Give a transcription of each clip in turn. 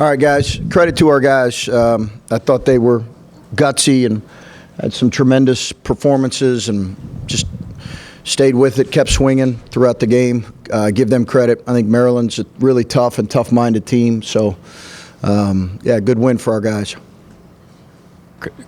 All right, guys. Credit to our guys. I thought they were gutsy and had some tremendous performances and just stayed with it, kept swinging throughout the game. Give them credit. I think Maryland's a really tough and tough-minded team. So, good win for our guys.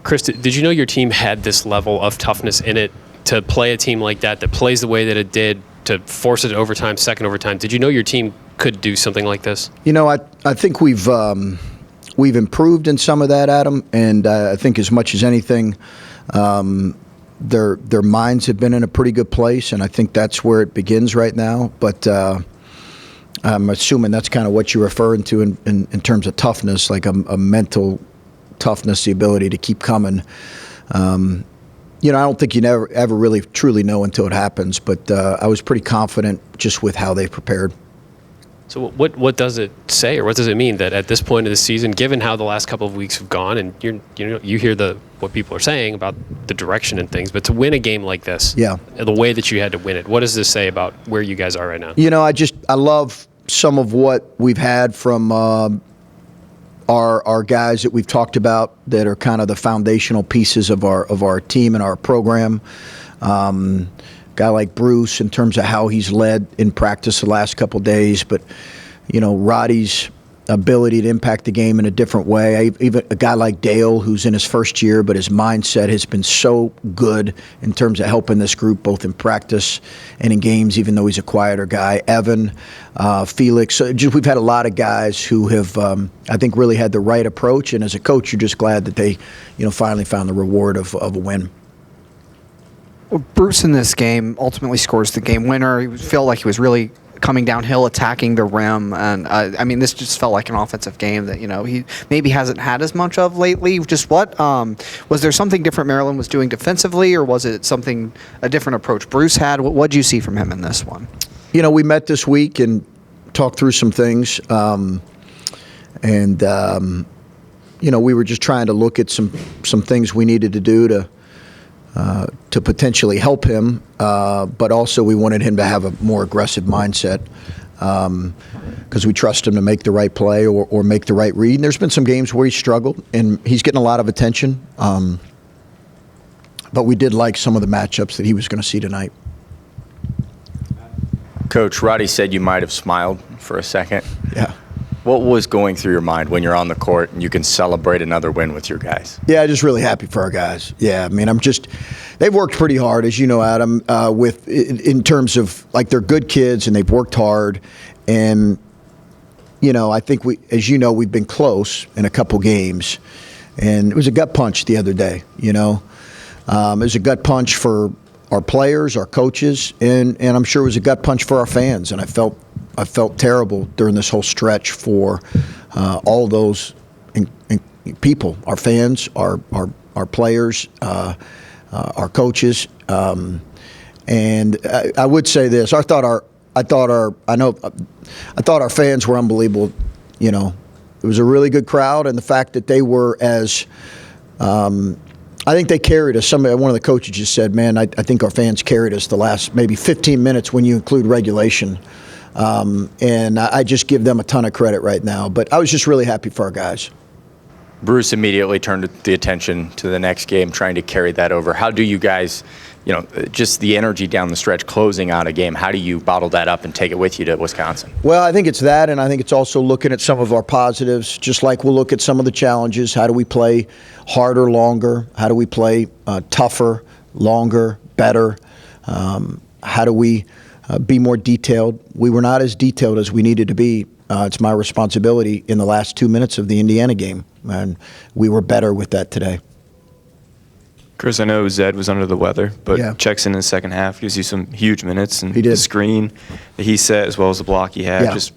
Chris, did you know your team had this level of toughness in it to play a team like that plays the way that it did, to force it to overtime, second overtime? Did you know your team could do something like this? You know, I think we've improved in some of that, Adam, and I think as much as anything, their minds have been in a pretty good place, and I think that's where it begins right now. But I'm assuming that's kind of what you're referring to in terms of toughness, like a mental toughness, the ability to keep coming. I don't think you ever really truly know until it happens, but I was pretty confident just with how they prepared. So what does it say, or what does it mean that at this point of the season, given how the last couple of weeks have gone, and you hear what people are saying about the direction and things, but to win a game like this, the way that you had to win it, what does this say about where you guys are right now? I love some of what we've had from our guys that we've talked about that are kind of the foundational pieces of our team and our program. Guy like Bruce in terms of how he's led in practice the last couple of days, but Roddy's ability to impact the game in a different way. Even a guy like Dale, who's in his first year, but his mindset has been so good in terms of helping this group both in practice and in games, even though he's a quieter guy. Evan, Felix. So we've had a lot of guys who have, I think, really had the right approach. And as a coach, you're just glad that they, finally found the reward of a win. Well, Bruce in this game ultimately scores the game winner. He felt like he was really coming downhill, attacking the rim, and this just felt like an offensive game that he maybe hasn't had as much of lately. Just what was there something different Maryland was doing defensively, or was it a different approach Bruce had? What did you see from him in this one? We met this week and talked through some things, and we were just trying to look at some things we needed to do to potentially help him, but also we wanted him to have a more aggressive mindset because we trust him to make the right play or make the right read. And there's been some games where he struggled, and he's getting a lot of attention, but we did like some of the matchups that he was going to see tonight. Coach, Roddy said you might have smiled for a second. Yeah. What was going through your mind when you're on the court and you can celebrate another win with your guys? Yeah, just really happy for our guys. Yeah, they've worked pretty hard, as you know, Adam, in terms of, like, they're good kids and they've worked hard. And, I think we've been close in a couple games. And it was a gut punch the other day, It was a gut punch for our players, our coaches, and I'm sure it was a gut punch for our fans. And I felt terrible during this whole stretch for all those people, our fans, our players, our coaches, and I would say this: I thought our fans were unbelievable. It was a really good crowd, and the fact that they were as I think they carried us. One of the coaches just said, "Man, I think our fans carried us the last maybe 15 minutes when you include regulation." And I just give them a ton of credit right now. But I was just really happy for our guys. Bruce immediately turned the attention to the next game, trying to carry that over. How do you guys, just the energy down the stretch, closing out a game, how do you bottle that up and take it with you to Wisconsin? Well, I think it's that, and I think it's also looking at some of our positives, just like we'll look at some of the challenges. How do we play harder, longer? How do we play tougher, longer, better? How do we be more detailed? We were not as detailed as we needed to be. It's my responsibility in the last 2 minutes of the Indiana game, and we were better with that today. Chris, I know Zed was under the weather, but checks in the second half, gives you some huge minutes, and the screen that he set as well as the block he had. Just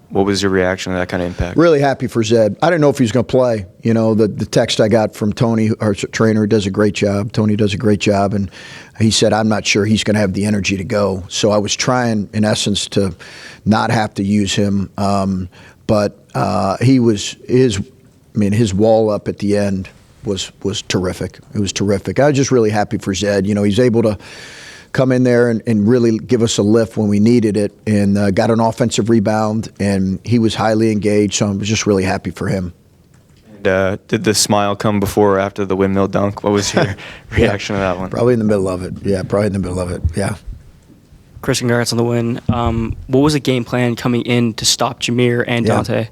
what was your reaction to that kind of impact? Really happy for Zed. I didn't know if he was going to play. The text I got from Tony, our trainer, does a great job. Tony does a great job, and he said, I'm not sure he's going to have the energy to go. So I was trying, in essence, to not have to use him. But his wall up at the end was terrific. It was terrific. I was just really happy for Zed. He's able come in there and really give us a lift when we needed it, and got an offensive rebound, and he was highly engaged, so I was just really happy for him. And did the smile come before or after the windmill dunk? What was your reaction to that one? Probably in the middle of it. Yeah, probably in the middle of it. Yeah. Chris, congrats on the win. What was the game plan coming in to stop Jameer and Dante?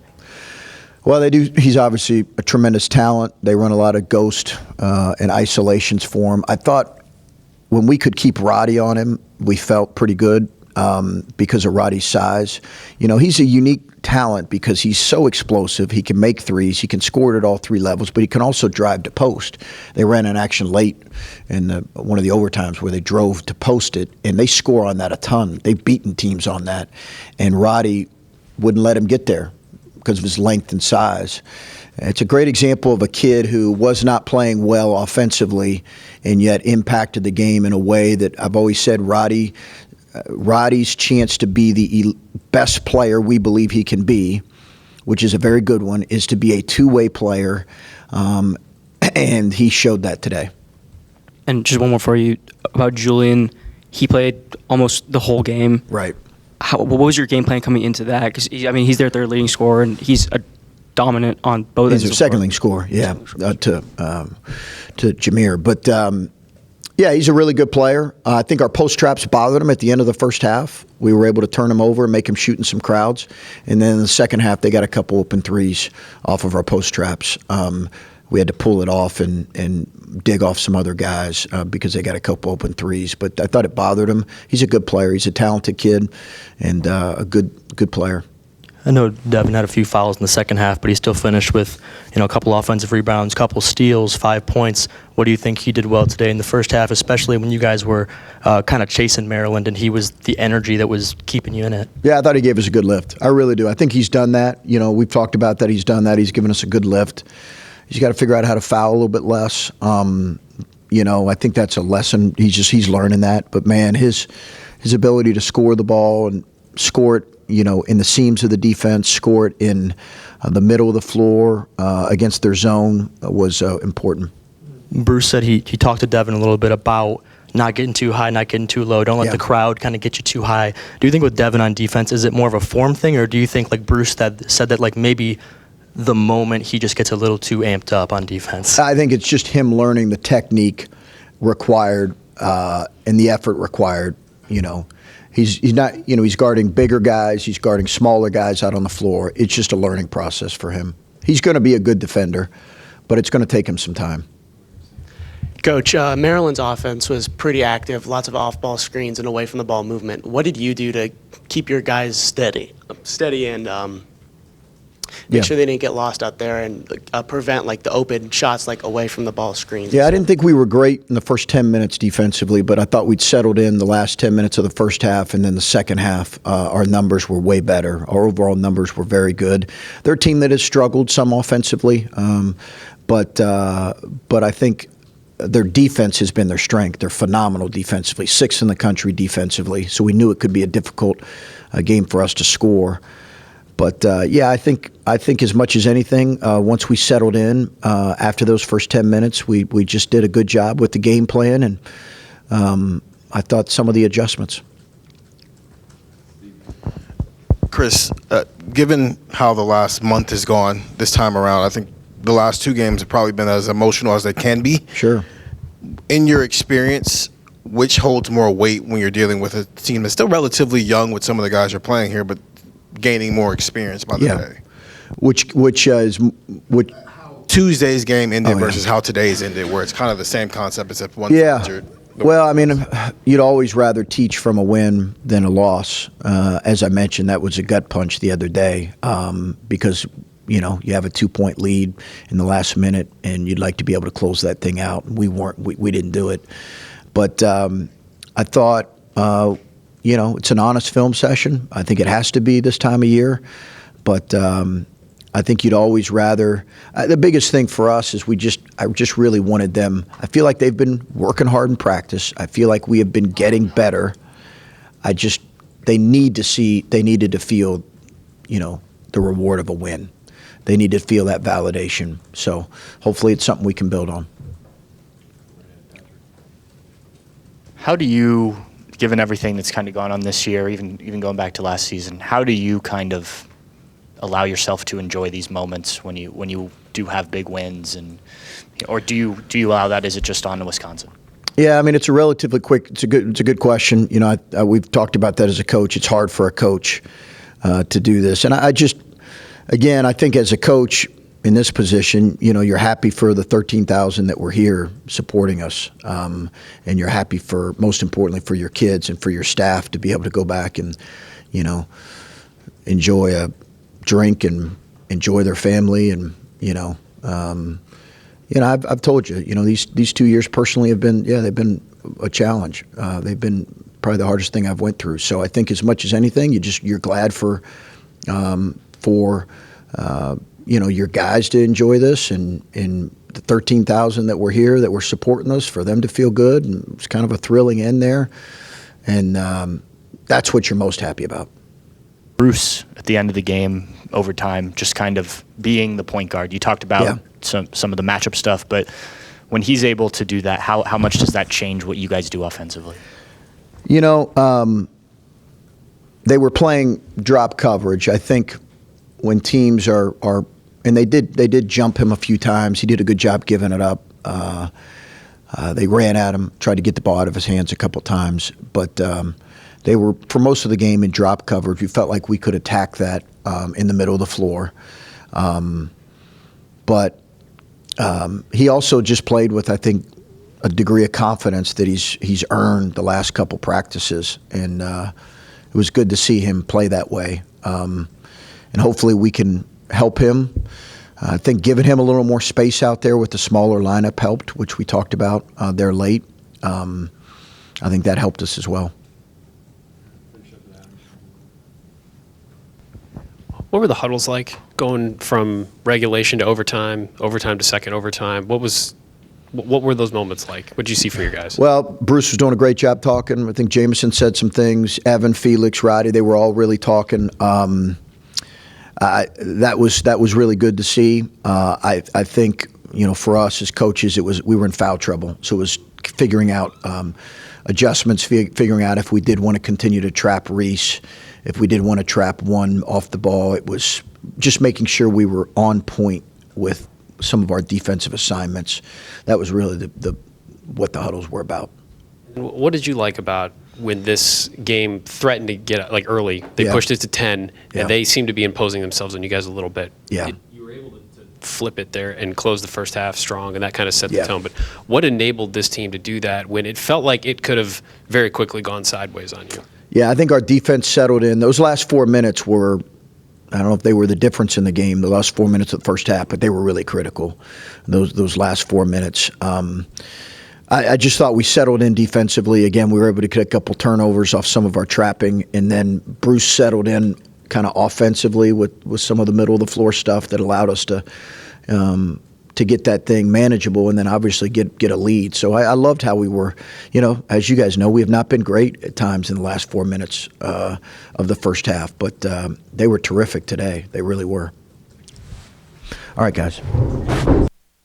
Well, they do. He's obviously a tremendous talent. They run a lot of ghost and isolations for him. I thought when we could keep Roddy on him, we felt pretty good because of Roddy's size. You know, he's a unique talent because he's so explosive. He can make threes. He can score it at all three levels, but he can also drive to post. They ran an action late in one of the overtimes where they drove to post it, and they score on that a ton. They've beaten teams on that, and Roddy wouldn't let him get there because of his length and size. It's a great example of a kid who was not playing well offensively and yet impacted the game in a way that I've always said Roddy's chance to be the best player we believe he can be, which is a very good one, is to be a two-way player, and he showed that today. And just one more for you about Julian. He played almost the whole game. Right. What was your game plan coming into that? Because, I mean, he's their third leading scorer, and he's a dominant on both ends. He's a second leading scorer, to Jameer. But, yeah, he's a really good player. I think our post traps bothered him at the end of the first half. We were able to turn him over and make him shoot in some crowds. And then in the second half, they got a couple open threes off of our post traps. We had to pull it off and dig off some other guys because they got a couple open threes. But I thought it bothered him. He's a good player. He's a talented kid and a good player. I know Devon had a few fouls in the second half, but he still finished with, a couple offensive rebounds, couple steals, 5 points. What do you think he did well today in the first half, especially when you guys were kind of chasing Maryland and he was the energy that was keeping you in it? Yeah, I thought he gave us a good lift. I really do. I think he's done that. We've talked about that. He's done that. He's given us a good lift. He's got to figure out how to foul a little bit less. I think that's a lesson. He's learning that. But man, his ability to score the ball and score it, in the seams of the defense, score it in the middle of the floor against their zone was important. Bruce said he talked to Devon a little bit about not getting too high, not getting too low. Don't let the crowd kind of get you too high. Do you think with Devon on defense, is it more of a form thing, or do you think, like Bruce said that like maybe the moment he just gets a little too amped up on defense? I think it's just him learning the technique required and the effort required. He's not, he's guarding bigger guys. He's guarding smaller guys out on the floor. It's just a learning process for him. He's going to be a good defender, but it's going to take him some time. Coach, Maryland's offense was pretty active, lots of off-ball screens and away from the ball movement. What did you do to keep your guys steady and make sure they didn't get lost out there and prevent the open shots away from the ball screens? Yeah, I didn't think we were great in the first 10 minutes defensively, but I thought we'd settled in the last 10 minutes of the first half, and then the second half, our numbers were way better. Our overall numbers were very good. They're a team that has struggled some offensively, but I think their defense has been their strength. They're phenomenal defensively, 6th in the country defensively, so we knew it could be a difficult game for us to score. But I think as much as anything, once we settled in after those first 10 minutes, we just did a good job with the game plan, and I thought some of the adjustments. Chris, given how the last month has gone this time around, I think the last two games have probably been as emotional as they can be. Sure. In your experience, which holds more weight when you're dealing with a team that's still relatively young with some of the guys you're playing here, but gaining more experience by the day? Which Tuesday's game ended versus how today's ended, where it's kind of the same concept except one's injured. Well, I mean, you'd always rather teach from a win than a loss. As I mentioned, that was a gut punch the other day because you have a 2-point lead in the last minute, and you'd like to be able to close that thing out. We didn't do it, but I thought. It's an honest film session. I think it has to be this time of year. But I think you'd always rather the biggest thing for us is I just really wanted them. I feel like they've been working hard in practice. I feel like we have been getting better. They needed to feel, the reward of a win. They need to feel that validation. So hopefully it's something we can build on. How do you given everything that's kind of gone on this year, even going back to last season, how do you kind of allow yourself to enjoy these moments when you do have big wins, or do you allow that? Is it just on to Wisconsin? Yeah, I mean, it's a relatively quick. It's a good question. You know, we've talked about that as a coach. It's hard for a coach to do this, and I think as a coach in this position, you know, you're happy for the 13,000 that were here supporting us, and you're happy for, most importantly, for your kids and for your staff to be able to go back and, you know, enjoy a drink and enjoy their family, and I've told you, you know, these 2 years personally have been, they've been a challenge. They've been probably the hardest thing I've went through. So I think as much as anything, you're glad for your guys to enjoy this, and the 13,000 that were here that were supporting us, for them to feel good, and it's kind of a thrilling end there, and that's what you're most happy about. Bruce, at the end of the game, overtime, just kind of being the point guard. You talked about some of the matchup stuff, but when he's able to do that, how much does that change what you guys do offensively? You know, they were playing drop coverage. I think when teams are and they did jump him a few times. He did a good job giving it up. They ran at him, tried to get the ball out of his hands a couple times, but they were, for most of the game, in drop coverage. We felt like we could attack that in the middle of the floor. But he also just played with, I think, a degree of confidence that he's earned the last couple practices, and it was good to see him play that way. And hopefully we can help him. I think giving him a little more space out there with the smaller lineup helped, which we talked about there late. I think that helped us as well. What were the huddles like going from regulation to overtime to second overtime? What were those moments like? What did you see for your guys? Well, Bruce was doing a great job talking. I think Jameson said some things. Evan, Felix, Roddy, they were all really talking. That was really good to see. I think, you know, for us as coaches, we were in foul trouble. So it was figuring out adjustments, figuring out if we did want to continue to trap Reese, if we did want to trap one off the ball. It was just making sure we were on point with some of our defensive assignments. That was really what the huddles were about. What did you like about when this game threatened to get like early? They pushed it to 10, and they seemed to be imposing themselves on you guys a little bit. Yeah. You were able to flip it there and close the first half strong, and that kind of set the tone. But what enabled this team to do that when it felt like it could have very quickly gone sideways on you? Yeah, I think our defense settled in. Those last 4 minutes were, I don't know if they were the difference in the game, the last 4 minutes of the first half, but they were really critical, those last 4 minutes. I just thought we settled in defensively. Again, we were able to get a couple turnovers off some of our trapping, and then Bruce settled in kind of offensively with some of the middle of the floor stuff that allowed us to get that thing manageable, and then obviously get a lead. So I loved how we were. You know, as you guys know, we have not been great at times in the last 4 minutes of the first half, but they were terrific today. They really were. All right, guys.